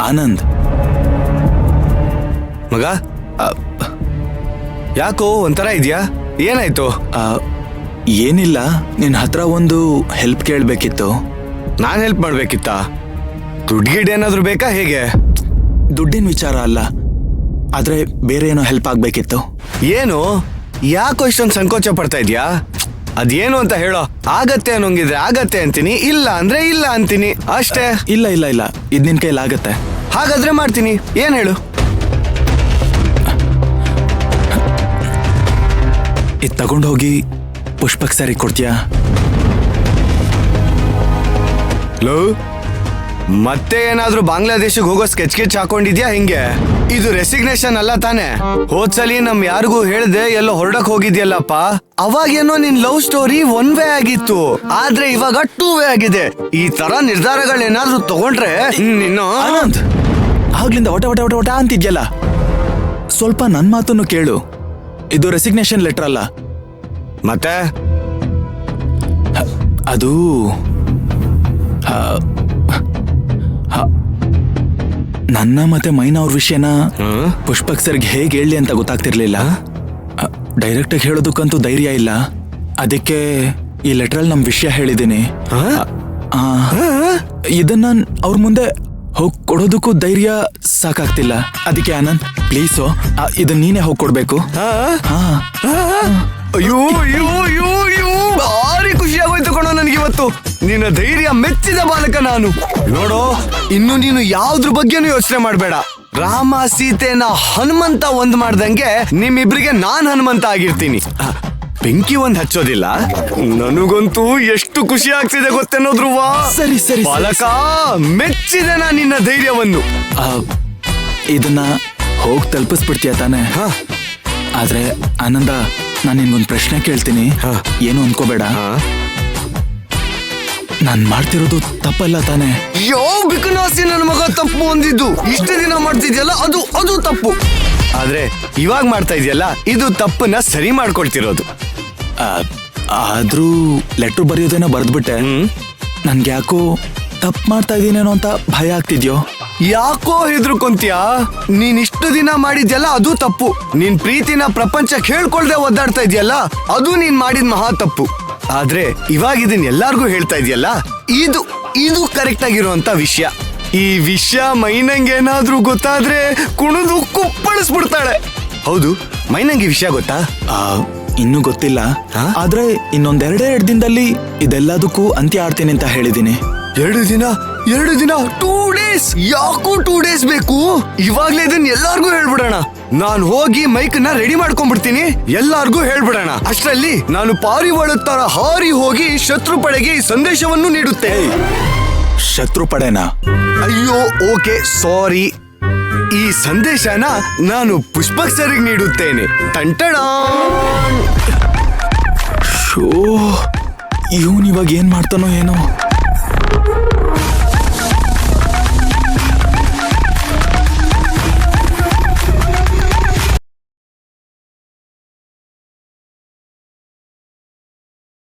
ಆನಂದ್. ಮಗ, ಯಾಕೋ ಒಂಥರ ಇದೆಯಾ? ಏನಾಯ್ತು? ಏನಿಲ್ಲ, ನಿನ್ನ ಹತ್ರ ಒಂದು ಹೆಲ್ಪ್ ಕೇಳಬೇಕಿತ್ತು. ನಾನು ಹೆಲ್ಪ್ ಮಾಡ್ಬೇಕಿತ್ತಾ? ದುಡ್ಡು ಗಿಡ್ ಏನಾದ್ರು ಬೇಕಾ ಹೇಗೆ? ದುಡ್ಡಿನ ವಿಚಾರ ಅಲ್ಲ, ಆದ್ರೆ ಬೇರೆ ಏನೋ ಹೆಲ್ಪ್ ಆಗ್ಬೇಕಿತ್ತು. ಏನು? ಯಾಕೋ ಇಷ್ಟೊಂದು ಸಂಕೋಚ ಪಡ್ತಾ ಇದ್ಯಾ? ಅದೇನು ಅಂತ ಹೇಳೋ. ಆಗತ್ತೆ ಅನ್ನೋಂಗಿದ್ರೆ ಆಗತ್ತೆ ಅಂತೀನಿ, ಇಲ್ಲ ಅಂದ್ರೆ ಇಲ್ಲ ಅಂತೀನಿ ಅಷ್ಟೇ. ಇಲ್ಲ ಇಲ್ಲ ಇಲ್ಲ, ಇದ್ ನಿನ್ ಕೈಲಿ ಆಗತ್ತೆ. ಹಾಗಾದ್ರೆ ಮಾಡ್ತೀನಿ. ಏನ್ ಹೇಳು? ಇದ್ ತಗೊಂಡೋಗಿ ಪುಷ್ಪಕ್ ಸ್ಯಾರಿ ಕೊಡ್ತೀಯಾ? ಲೋ, ಮತ್ತೆ ಏನಾದ್ರೂ ಬಾಂಗ್ಲಾದೇಶಕ್ಕೆ ಹೋಗೋ ಸ್ಕೆಚ್ ಹಾಕೊಂಡಿದ್ಯಾ ಹಿಂಗೆ? ಇದು ರೆಸಿಗ್ನೇಷನ್ ಅಲ್ಲ ತಾನೆ? ಹೋದ್ಸಲಿ ನಮ್ ಯಾರಿಗೂ ಹೇಳ್ದೆ ಎಲ್ಲೋ ಹೊರಡಕ್ ಹೋಗಿದ್ಯಲ್ಲಪ್ಪ, ಅವಾಗೇನೋ ನಿನ್ ಲವ್ ಸ್ಟೋರಿ ಒನ್ ವೇ ಆಗಿತ್ತು, ಆದ್ರೆ ಇವಾಗ 2 ವೇ ಆಗಿದೆ. ಈ ತರ ನಿರ್ಧಾರಗಳೇನಾದ್ರೂ ತಗೊಂಡ್ರೆ ನಿನ್ನ... ಆನಂದ್, ಆಗ್ಲಿಂದ ಒಟ ಒಟ ಒಟ ಒಟ ಅಂತಿದ್ಯಲ್ಲ, ಸ್ವಲ್ಪ ನನ್ ಮಾತನ್ನು ಕೇಳು. ಇದು ರೆಸಿಗ್ನೇಷನ್ ಲೆಟರ್ ಅಲ್ಲ. ಮತ್ತೆ ಅದು ನನ್ನ ಮತ್ತೆ ಮೈನಾ ಅವ್ರ ವಿಷಯನ ಪುಷ್ಪಕ್ ಸರ್ಗೆ ಹೇಗೆ ಹೇಳಿ ಅಂತ ಗೊತ್ತಾಗ್ತಿರ್ಲಿಲ್ಲ. ಡೈರೆಕ್ಟ್ ಆಗಿ ಹೇಳೋದಕ್ಕಂತೂ ಧೈರ್ಯ ಇಲ್ಲ, ಅದಕ್ಕೆ ಈ ಲೆಟರಲ್ಲಿ ನಮ್ ವಿಷಯ ಹೇಳಿದ್ದೀನಿ. ಇದನ್ನ ಅವ್ರ ಮುಂದೆ ಹೋಗ್ ಕೊಡೋದಕ್ಕೂ ಧೈರ್ಯ ಸಾಕಾಗ್ತಿಲ್ಲ. ಅದಕ್ಕೆ ಆನಂದ್, ಪ್ಲೀಸು ಇದನ್ನ ನೀನೇ ಹೋಗ್ ಕೊಡ್ಬೇಕು. ಅಯ್ಯೋ ಅಯ್ಯೋ ಅಯ್ಯೋ ಅಯ್ಯೋ, ಭಾರಿ ಖುಷಿ ಆಗೋಯ್ತು ಕಣೋ ನನಗಿವತ್ತು. ನಿನ್ನ ಧೈರ್ಯ ಮೆಚ್ಚಿದ ಬಾಲಕ ನಾನು. ನೋಡೋ, ಇನ್ನು ನೀನು ಯಾವ್ದ್ರ ಬಗ್ಗೆನೂ ಯೋಚನೆ ಮಾಡ್ಬೇಡ. ರಾಮ ಸೀತೆನ ಹನುಮಂತ ಒಂದ್ ಮಾಡ್ದಂಗೆ ನಿಮ್ಮಿಬ್ರಿಗೆ ನಾನ್ ಹನುಮಂತ ಆಗಿರ್ತೀನಿ. ಬೆಂಕಿ ಒಂದ್ ಹಚ್ಚೋದಿಲ್ಲ. ನನಗಂತೂ ಎಷ್ಟು ಖುಷಿ ಆಗ್ತಿದೆ ಗೊತ್ತೇನೋ ಧ್ರುವ. ಸರಿ ಸರಿ ಬಾಲಕ, ಮೆಚ್ಚಿದೆ ನಾ ನಿನ್ನ ಧೈರ್ಯವನ್ನು. ಇದನ್ನ ಹೋಗ್ ತಲುಪಿಸ್ಬಿಡ್ತೀಯ ತಾನೆ? ಆದ್ರೆ ಆನಂದ, ನಾನು ನಿನ್ಗೊಂದು ಪ್ರಶ್ನೆ ಕೇಳ್ತೀನಿ, ಏನು ಅನ್ಕೋಬೇಡ. ನಾನ್ ಮಾಡ್ತಿರೋದು ತಪ್ಪಲ್ಲ ತಾನೆ? ಯಾವ ಬಿಕನಾಸಿ ನನ್ನ ಮಗ ತಪ್ಪು ಅಂದಿದ್ದು? ಇಷ್ಟು ದಿನ ಮಾಡ್ತಿದ್ಯಲ್ಲ ಅದು ತಪ್ಪು. ಆದ್ರೆ ಇವಾಗ ಮಾಡ್ತಾ ಇದೆಯಲ್ಲ, ಇದು ತಪ್ಪನ್ನ ಸರಿ ಮಾಡ್ಕೊಳ್ತಿರೋದು. ಆದ್ರೂ ಲೆಟ್ರ್ ಬರೆಯೋದೇನೋ ಬರ್ದ್ಬಿಟ್ಟೆ. ನನ್ಗೆ ಯಾಕೋ ತಪ್ಪು ಮಾಡ್ತಾ ಇದೀನೇನೋ ಅಂತ ಭಯ ಆಗ್ತಿದ್ಯೋ. ಯಾಕೋ ಹೆದರ್ಕೊಂತೀಯಾ? ನೀನ್ ಇಷ್ಟು ದಿನ ಮಾಡಿದ್ಯಲ್ಲ ಅದು ತಪ್ಪು. ನಿನ್ ಪ್ರೀತಿನ ಪ್ರಪಂಚಕ್ಕೆ ಹೇಳ್ಕೊಳ್ದೆ ಒದ್ದಾಡ್ತಾ ಇದೆಯಲ್ಲ, ಅದು ನೀನ್ ಮಾಡಿದ ಮಹಾ ತಪ್ಪು. ಆದ್ರೆ ಇವಾಗ ಇದನ್ ಎಲ್ಲಾರ್ಗೂ ಹೇಳ್ತಾ ಇದೆಯಲ್ಲ, ಇದು ಕರೆಕ್ಟ್ ಆಗಿರುವಂತ ವಿಷಯ. ಈ ವಿಷಯ ಮೈನಂಗೆ ಏನಾದ್ರೂ ಗೊತ್ತಾದ್ರೆ ಕುಣಿದು ಕುಪ್ಪಳಿಸ್ಬಿಡ್ತಾಳೆ. ಹೌದು, ಮೈನಂಗೆ ವಿಷಯ ಗೊತ್ತಾ? ಇನ್ನೂ ಗೊತ್ತಿಲ್ಲ, ಆದ್ರೆ ಇನ್ನೊಂದೆರಡು ದಿನದಲ್ಲಿ ಇದೆಲ್ಲದಕ್ಕೂ ಅಂತ್ಯ ಆಡ್ತೀನಿ ಅಂತ ಹೇಳಿದೀನಿ. 2 ದಿನ 2 ಡೇಸ್? ಯಾಕೋ 2 ಡೇಸ್ ಬೇಕು? ಇವಾಗ್ಲೇ ಇದನ್ನ ಎಲ್ಲಾರ್ಗೂ ಹೇಳ್ಬಿಡೋಣ. ನಾನು ಹೋಗಿ ಮೈಕ್ನ ರೆಡಿ ಮಾಡ್ಕೊಂಡ್ಬಿಡ್ತೀನಿ, ಎಲ್ಲಾರ್ಗೂ ಹೇಳ್ಬಿಡೋಣ. ಅಷ್ಟರಲ್ಲಿ ನಾನು ಪಾರಿವಾಳ ತರ ಹಾರಿ ಹೋಗಿ ಶತ್ರು ಪಡೆಗೆ ಈ ಸಂದೇಶವನ್ನು ನೀಡುತ್ತೆ. ಶತ್ರು ಪಡೆನಾ? ಅಯ್ಯೋ, ಓಕೆ, ಸಾರಿ. ಈ ಸಂದೇಶನ ನಾನು ಪುಷ್ಪಕ್ ಸರ್ಗೆ ನೀಡುತ್ತೇನೆ. ಟಂಟಡ. ಶೋ, ಇವನ್ ಇವಾಗ ಏನ್ ಮಾಡ್ತಾನೋ ಏನೋ.